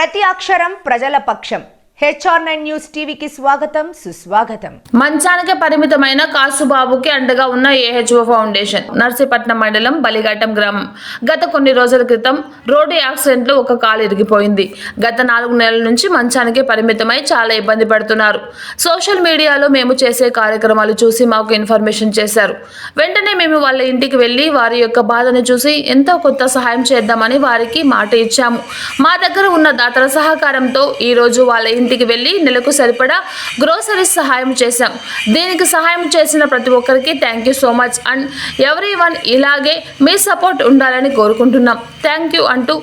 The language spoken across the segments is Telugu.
ప్రతి అక్షరం ప్రజల పక్షం. HR9 న్యూస్ టీవీకి స్వాగతం, సుస్వాగతం. మంచానికి పరిమితమైన కాసుబాబుకి అండగా ఉన్న AHO ఫౌండేషన్ నర్సీపట్నం మండలం బలిఘట్టం గ్రామం. గత కొన్ని రోజుల క్రితం రోడ్డు యాక్సిడెంట్లో ఒక కాలు ఇరిగిపోయింది. గత 4 నెలల నుంచి మంచానికి పరిమితమై చాలా ఇబ్బంది పడుతున్నారు. సోషల్ మీడియాలో మేము చేసే కార్యక్రమాలు చూసి మాకు ఇన్ఫర్మేషన్ చేశారు. వెంటనే మేము వాళ్ళ ఇంటికి వెళ్ళి వారి యొక్క బాధను చూసి ఎంతో కొంత సహాయం చేద్దామని వారికి మాట ఇచ్చాము. మా దగ్గర ఉన్న దాతల సహకారంతో ఈరోజు వాళ్ళ ఇంటికి వెళ్ళి నెలకు సరిపడా గ్రోసరీస్ సహాయం చేశాం. దీనికి సహాయం చేసిన ప్రతి ఒక్కరికి thank you so much and everyone ఇలాగే మీ సపోర్ట్ ఉండాలని కోరుకుంటున్నాం. థ్యాంక్ యూ అంటూ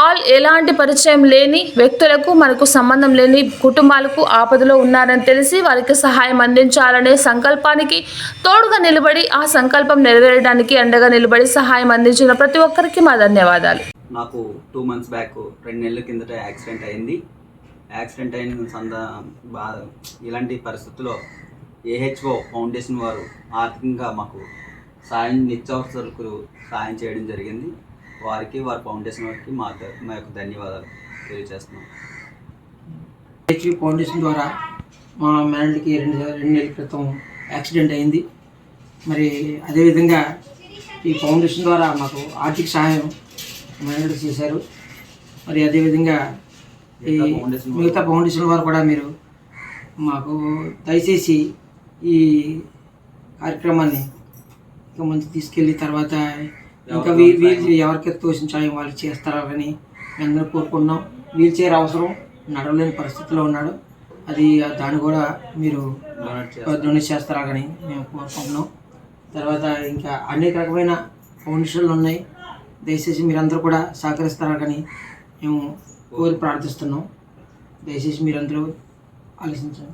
ఆల్ ఎలాంటి పరిచయం లేని వ్యక్తులకు, మనకు సంబంధం లేని కుటుంబాలకు ఆపదలో ఉన్నారని తెలిసి వారికి సహాయం అందించాలనే సంకల్పానికి తోడుగా నిలబడి ఆ సంకల్పం నెరవేరడానికి అండగా నిలబడి సహాయం అందించిన ప్రతి ఒక్కరికి మా ధన్యవాదాలు. నాకు 2 months బ్యాక్ 2 నెలల కిందట యాక్సిడెంట్ అయింది. యాక్సిడెంట్ అయిన ఇలాంటి పరిస్థితుల్లో AHO ఫౌండేషన్ వారు ఆర్థికంగా మాకు నిత్యావసరాలకు సాయం చేయడం జరిగింది. వారికి, వారి ఫౌండేషన్ వారికి మా యొక్క ధన్యవాదాలు తెలియజేస్తున్నాం. AHO ఫౌండేషన్ ద్వారా మా మేనల్కి 2 నెలల క్రితం యాక్సిడెంట్ అయింది. మరి అదేవిధంగా ఈ ఫౌండేషన్ ద్వారా మాకు ఆర్థిక సహాయం మేనల్కి చేశారు. మరి అదేవిధంగా ఈ మిగతా ఫౌండేషన్ వారు కూడా మీరు మాకు దయచేసి ఈ కార్యక్రమాన్ని ఇంకా ముందు తీసుకెళ్ళి తర్వాత ఇంకా వీల్ ఎవరికైతే తోసిన సాయం వాళ్ళు చేస్తారని అందరూ కోరుకుంటున్నాం. వీల్ చైర్ అవసరం, నడవలేని పరిస్థితిలో ఉన్నాడు, అది దాన్ని కూడా మీరు డొనేట్ చేస్తారని మేము కోరుకుంటున్నాం. తర్వాత ఇంకా అనేక రకమైన ఫౌండేషన్లు ఉన్నాయి, దయచేసి మీరందరూ కూడా సహకరిస్తారని మేము కోరి ప్రార్థిస్తున్నాం. దయచేసి మీరందరూ ఆలోచించండి.